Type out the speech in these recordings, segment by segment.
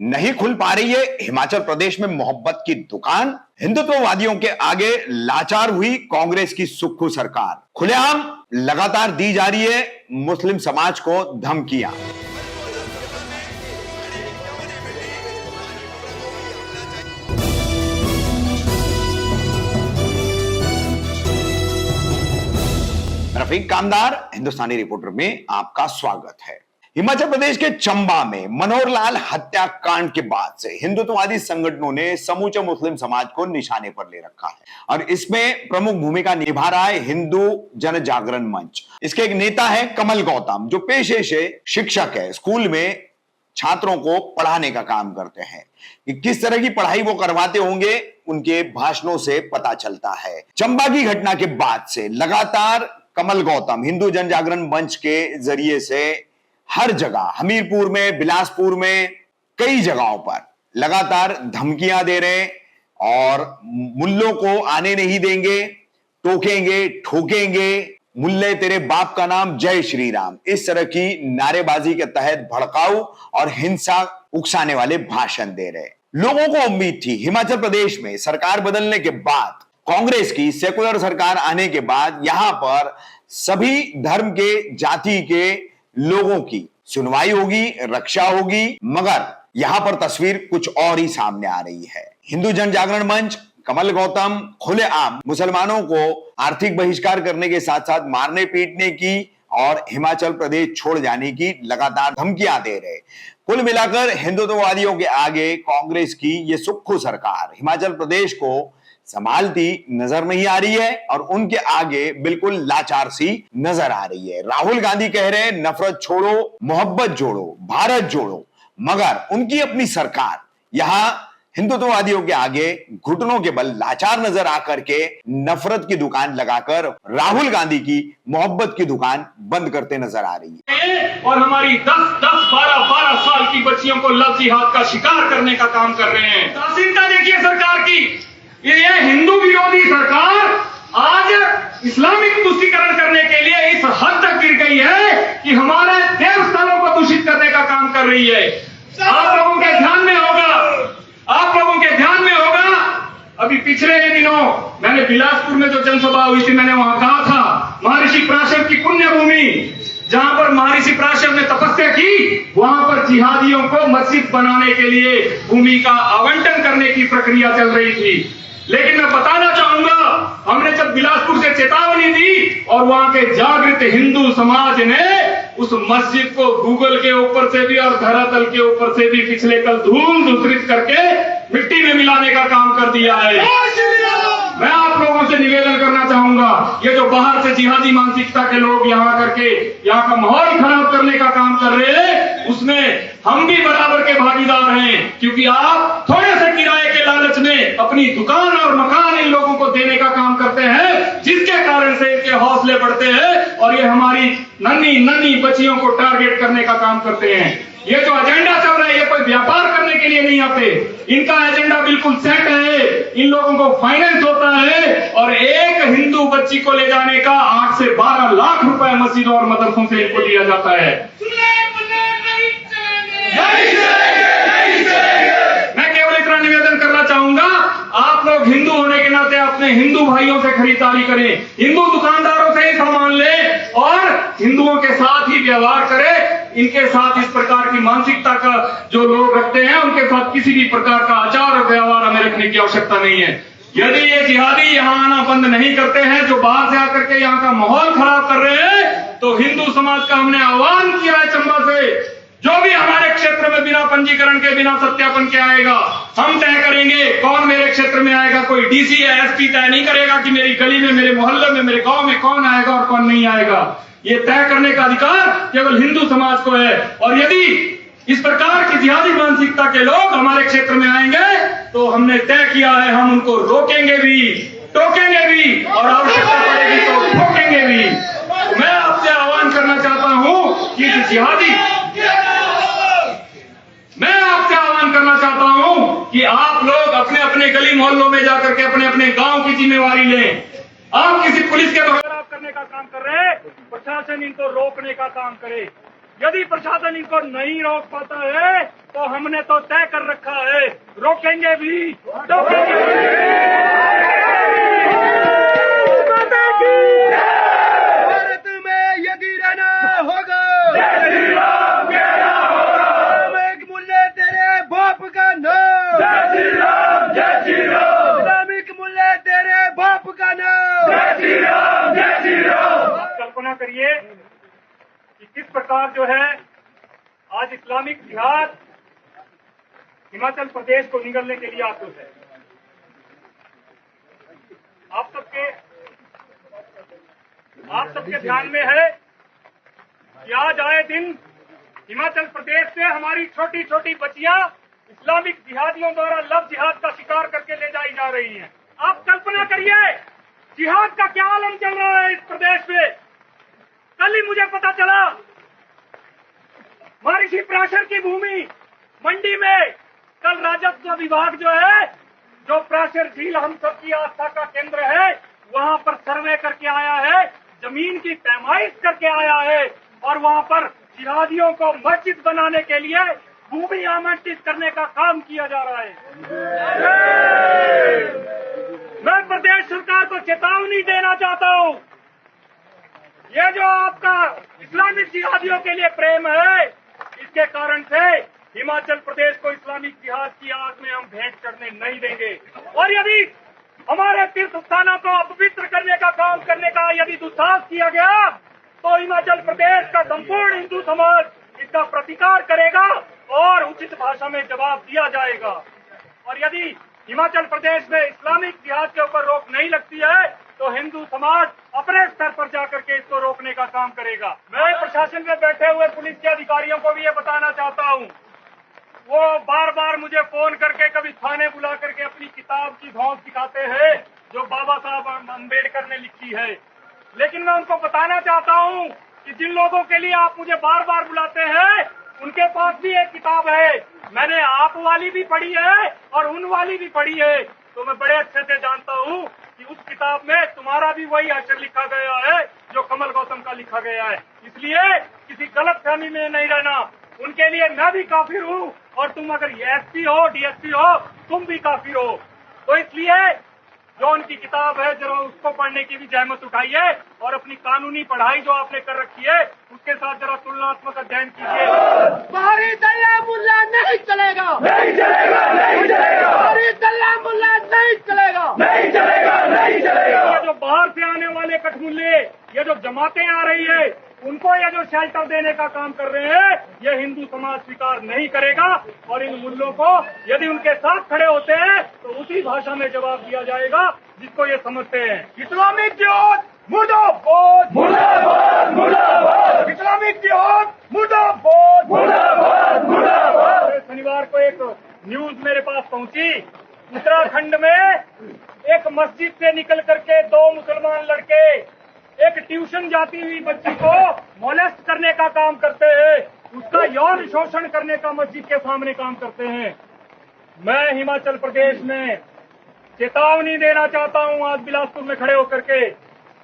नहीं खुल पा रही है हिमाचल प्रदेश में मोहब्बत की दुकान। हिंदुत्ववादियों के आगे लाचार हुई कांग्रेस की सुक्खू सरकार। खुलेआम लगातार दी जा रही है मुस्लिम समाज को धमकियां। रफीक कामदार हिंदुस्तानी रिपोर्टर में आपका स्वागत है। हिमाचल प्रदेश के चंबा में मनोहर लाल हत्याकांड के बाद से हिंदुत्ववादी संगठनों ने समूचे मुस्लिम समाज को निशाने पर ले रखा है और इसमें प्रमुख भूमिका निभा रहा है हिंदू जन जागरण मंच। इसके एक नेता है कमल गौतम, जो पेशे से शिक्षक है, स्कूल में छात्रों को पढ़ाने का काम करते हैं। कि किस तरह की पढ़ाई वो करवाते होंगे उनके भाषणों से पता चलता है। चंबा की घटना के बाद से लगातार कमल गौतम हिंदू जन जागरण मंच के जरिए से हर जगह, हमीरपुर में, बिलासपुर में, कई जगहों पर लगातार धमकियां दे रहे हैं और मुल्लों को आने नहीं देंगे, टोकेंगे, ठोकेंगे, मुल्ले तेरे बाप का नाम, जय श्री राम, इस तरह की नारेबाजी के तहत भड़काऊ और हिंसा उकसाने वाले भाषण दे रहे। लोगों को उम्मीद थी हिमाचल प्रदेश में सरकार बदलने के बाद, कांग्रेस की सेकुलर सरकार आने के बाद यहां पर सभी धर्म के, जाति के लोगों की सुनवाई होगी, रक्षा होगी, मगर यहां पर तस्वीर कुछ और ही सामने आ रही है। हिंदू जन जागरण मंच, कमल गौतम खुलेआम मुसलमानों को आर्थिक बहिष्कार करने के साथ साथ मारने पीटने की और हिमाचल प्रदेश छोड़ जाने की लगातार धमकियां दे रहे। कुल मिलाकर हिंदुत्ववादियों के आगे कांग्रेस की यह सुक्खू सरकार हिमाचल प्रदेश को संभालती नजर नहीं आ रही है और उनके आगे बिल्कुल लाचार सी नजर आ रही है। राहुल गांधी कह रहे हैं नफरत छोड़ो, मोहब्बत जोड़ो, भारत जोड़ो, मगर उनकी अपनी सरकार यहां हिंदुत्ववादियों के आगे घुटनों के बल लाचार नजर आकर के नफरत की दुकान लगाकर राहुल गांधी की मोहब्बत की दुकान बंद करते नजर आ रही है। और हमारी 10-12 साल की बच्चियों को लव जिहाद का शिकार करने का काम कर रहे हैं। तासीरता देखिए सरकार की, ये हिंदू विरोधी सरकार आज इस्लामिक तुष्टीकरण करने के लिए इस हद तक गिर गई है कि हमारे देवस्थानों को दूषित करने का काम कर रही है। आप लोगों के ध्यान में होगा, अभी पिछले दिनों मैंने बिलासपुर में जो जनसभा हुई थी, मैंने वहां कहा था महर्षि पराशर की पुण्य भूमि, जहां पर महर्षि पराशर ने तपस्या की, वहां पर जिहादियों को मस्जिद बनाने के लिए भूमि का आवंटन करने की प्रक्रिया चल रही थी। लेकिन मैं बताना चाहूंगा, हमने जब बिलासपुर से चेतावनी दी और वहां के जागृत हिंदू समाज ने उस मस्जिद को गूगल के ऊपर से भी और धरातल के ऊपर से भी पिछले कल धूल धूसरित करके मिट्टी में मिलाने का काम कर दिया है। मैं आप लोगों से निवेदन करना चाहूंगा, ये जो बाहर से जिहादी मानसिकता के लोग यहाँ करके यहाँ का माहौल खराब करने का काम कर रहे हैं, उसमें हम भी बराबर के भागीदार हैं, क्योंकि आप थोड़े से किराए के लालच में अपनी दुकान और मकान इन लोगों को देने का काम करते हैं, जिसके कारण से इनके हौसले बढ़ते हैं और ये हमारी नन्ही बच्चियों को टारगेट करने का काम करते हैं। ये जो एजेंडा चल रहा है, ये कोई व्यापार करने के लिए नहीं आते, इनका एजेंडा बिल्कुल सेट है। इन लोगों को फाइनेंस होता है और एक हिंदू बच्ची को ले जाने का 8 से 12 लाख रुपए मस्जिदों और मदरसों से इनको दिया जाता है। मैं केवल इतना निवेदन करना चाहूंगा, आप लोग हिंदू होने के नाते अपने हिंदू भाइयों से खरीदारी करें, हिंदू दुकानदारों से ही सामान लें और हिंदुओं के साथ ही व्यवहार करें। इनके साथ इस प्रकार की मानसिकता का जो लोग रखते हैं, उनके साथ किसी भी प्रकार का आचार और व्यवहार हमें रखने की आवश्यकता नहीं है। यदि ये जिहादी यहाँ आना बंद नहीं करते हैं, जो बाहर से आकर के यहाँ का माहौल खराब कर रहे हैं, तो हिंदू समाज का हमने आह्वान किया है चंबा से, जो भी हमारे क्षेत्र में बिना पंजीकरण के, बिना सत्यापन के आएगा, हम तय करेंगे कौन मेरे क्षेत्र में आएगा। कोई डीसी या एसपी तय नहीं करेगा कि मेरी गली में, मेरे मोहल्ले में, मेरे गांव में कौन आएगा और कौन नहीं आएगा। ये तय करने का अधिकार केवल हिंदू समाज को है। और यदि इस प्रकार की जिहादी मानसिकता के लोग हमारे क्षेत्र में आएंगे, तो हमने तय किया है हम उनको रोकेंगे भी, टोकेंगे भी और आवश्यकता पड़ेगी तो ठोकेंगे भी। तो मैं आपसे आह्वान करना चाहता हूं कि कि आप लोग अपने अपने गली मोहल्लों में जाकर के अपने अपने गांव की जिम्मेवारी लें। आप किसी पुलिस के बगैर आप करने का काम कर रहे हैं, प्रशासन इनको रोकने का काम करे। यदि प्रशासन इनको नहीं रोक पाता है तो हमने तो तय कर रखा है, रोकेंगे भी, टोकेंगे भारत में यदि रहना होगा, इस्लामिक मूल्य तेरे बाप का नाम, इस्लामिक मूल्य तेरे बाप का नाम। कल्पना करिए कि किस प्रकार जो है आज इस्लामिक जिहाद हिमाचल प्रदेश को निगलने के लिए आतुर है। आप सबके ध्यान में है कि आज आए दिन हिमाचल प्रदेश से हमारी छोटी छोटी बच्चियां इस्लामिक जिहादियों द्वारा लव जिहाद का शिकार करके ले जाई जा रही हैं। आप कल्पना करिए जिहाद का क्या आलम चल रहा है इस प्रदेश में। कल ही मुझे पता चला महर्षि पराशर की भूमि मंडी में कल राजस्व विभाग जो है, जो पराशर झील हम सबकी आस्था का केंद्र है, वहां पर सर्वे करके आया है, जमीन की पैमाइश करके आया है और वहां पर जिहादियों को मस्जिद बनाने के लिए भूमि आवंटित करने का काम किया जा रहा है। मैं प्रदेश सरकार को चेतावनी देना चाहता हूं, ये जो आपका इस्लामिक जिहादियों के लिए प्रेम है, इसके कारण से हिमाचल प्रदेश को इस्लामिक जिहाद की आग में हम भेंट चढ़ने नहीं देंगे। और यदि हमारे तीर्थ स्थानों को अपवित्र करने का काम करने का यदि दुस्साहस किया गया तो हिमाचल प्रदेश का संपूर्ण हिंदू समाज इसका प्रतिकार करेगा और उचित भाषा में जवाब दिया जाएगा। और यदि हिमाचल प्रदेश में इस्लामिक जिहाद के ऊपर रोक नहीं लगती है तो हिंदू समाज अपने स्तर पर जाकर के इसको रोकने का काम करेगा। मैं प्रशासन में बैठे हुए पुलिस के अधिकारियों को भी ये बताना चाहता हूँ, वो बार बार मुझे फोन करके कभी थाने बुला करके अपनी किताब की धौंस दिखाते हैं जो बाबा साहब अम्बेडकर ने लिखी है, लेकिन मैं उनको बताना चाहता हूँ कि जिन लोगों के लिए आप मुझे बार बार बुलाते हैं उनके पास भी एक किताब है, मैंने आप वाली भी पढ़ी है और उन वाली भी पढ़ी है, तो मैं बड़े अच्छे से जानता हूँ कि उस किताब में तुम्हारा भी वही अक्षर लिखा गया है जो कमल गौतम का लिखा गया है। इसलिए किसी गलत फहमी में नहीं रहना, उनके लिए मैं भी काफिर हूँ और तुम अगर एसपी हो डीएसपी हो तुम भी काफिर हो। तो इसलिए जो उनकी किताब है जरा उसको पढ़ने की भी जहमत उठाइए और अपनी कानूनी पढ़ाई जो आपने कर रखी है उसके साथ जरा तुलनात्मक अध्ययन कीजिए। बाहरी दल्ला मुल्ला नहीं चलेगा, नहीं चलेगा, नहीं चलेगा, बाहरी दल्ला मुल्ला नहीं चलेगा, नहीं चलेगा, नहीं चलेगा। ये जो बाहर से आने वाले कठमुल्ले, ये जो जमातें आ रही है, उनको ये जो शेल्टर देने का काम कर रहे हैं, ये हिंदू समाज स्वीकार नहीं करेगा और इन मुल्लों को यदि उनके साथ खड़े होते हैं तो उसी भाषा में जवाब दिया जाएगा जिसको ये समझते हैं। इस्लामिक जिहाद मुर्दाबाद, मुर्दाबाद, मुर्दाबाद, इस्लामिक जिहाद मुर्दाबाद, मुर्दाबाद, मुर्दाबाद। शनिवार को एक न्यूज मेरे पास पहुंची, उत्तराखंड में एक मस्जिद से निकल करके दो मुसलमान लड़के एक ट्यूशन जाती हुई बच्ची को मोलेस्ट करने का काम करते हैं, उसका यौन शोषण करने का मस्जिद के सामने काम करते हैं। मैं हिमाचल प्रदेश में चेतावनी देना चाहता हूं आज बिलासपुर में खड़े होकर के,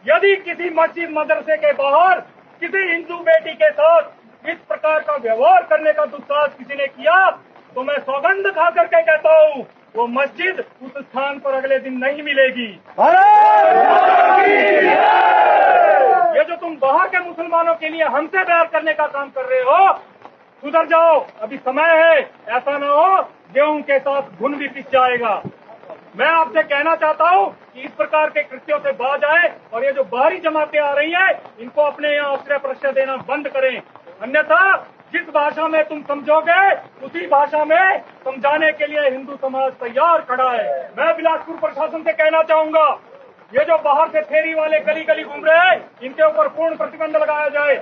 यदि किसी मस्जिद मदरसे के बाहर किसी हिंदू बेटी के साथ इस प्रकार का व्यवहार करने का दुस्साहस किसी ने किया तो मैं सौगंध खा करके कहता हूं वो मस्जिद उस स्थान पर अगले दिन नहीं मिलेगी। ये जो तुम बाहर के मुसलमानों के लिए हमसे बैर करने का काम कर रहे हो, सुधर जाओ, अभी समय है, ऐसा ना हो गेहूं के साथ घुन भी पिस जाएगा। मैं आपसे कहना चाहता हूं कि इस प्रकार के कृत्यों से बाज आए और ये जो बाहरी जमातें आ रही हैं इनको अपने यहाँ आश्रय प्रश्रय देना बंद करें, अन्यथा जिस भाषा में तुम समझोगे उसी भाषा में समझाने के लिए हिंदू समाज तैयार खड़ा है। मैं बिलासपुर प्रशासन से कहना चाहूंगा, ये जो बाहर से फेरी वाले गली गली घूम रहे हैं इनके ऊपर पूर्ण प्रतिबंध लगाया जाए।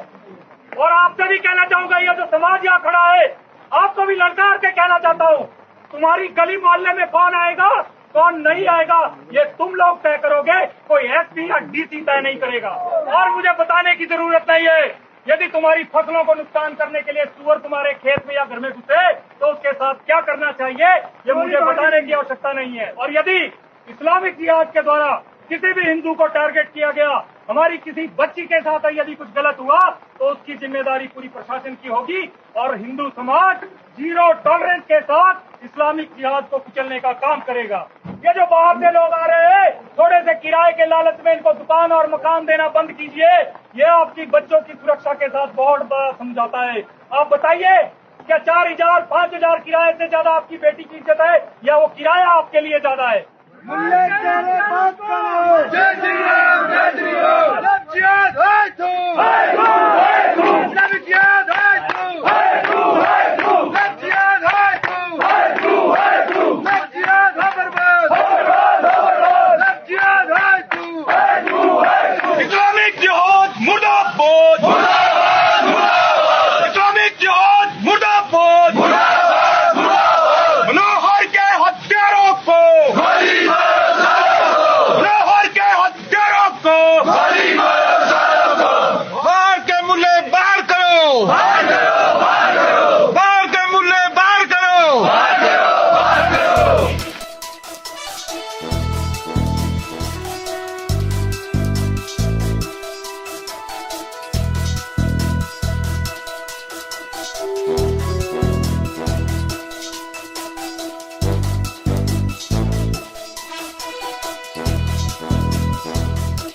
और आपसे भी कहना चाहूंगा, ये जो समाज यहाँ खड़ा है आपको भी ललकार के कहना चाहता हूँ, तुम्हारी गली मोहल्ले में कौन आएगा कौन नहीं आएगा ये तुम लोग तय करोगे, कोई एसपी या डीसी तय नहीं करेगा। और मुझे बताने की जरूरत नहीं है, यदि तुम्हारी फसलों को नुकसान करने के लिए सुअर तुम्हारे खेत में या घर में घुसे तो उसके साथ क्या करना चाहिए ये मुझे बताने की आवश्यकता नहीं है। और यदि इस्लामिक जिहाद के द्वारा किसी भी हिंदू को टारगेट किया गया हमारी किसी बच्ची के साथ यदि कुछ गलत हुआ तो उसकी जिम्मेदारी पूरी प्रशासन की होगी और हिंदू समाज जीरो टॉलरेंस के साथ इस्लामिक जिहाद को कुचलने का काम करेगा। ये जो बाहर से लोग आ रहे हैं, थोड़े से किराए के लालच में इनको दुकान और मकान देना बंद कीजिए। ये आपकी बच्चों की सुरक्षा के साथ बहुत बड़ा समझौता है। आप बताइए, क्या 4,000 5,000 किराए से ज्यादा आपकी बेटी की इज्जत है या वो किराया आपके लिए ज्यादा है? मुल्ले तेरे बाप का नाम। जय श्री राम, जय श्री राम। जिहाद है तो है तू, है तू। इस्लामिक जिहाद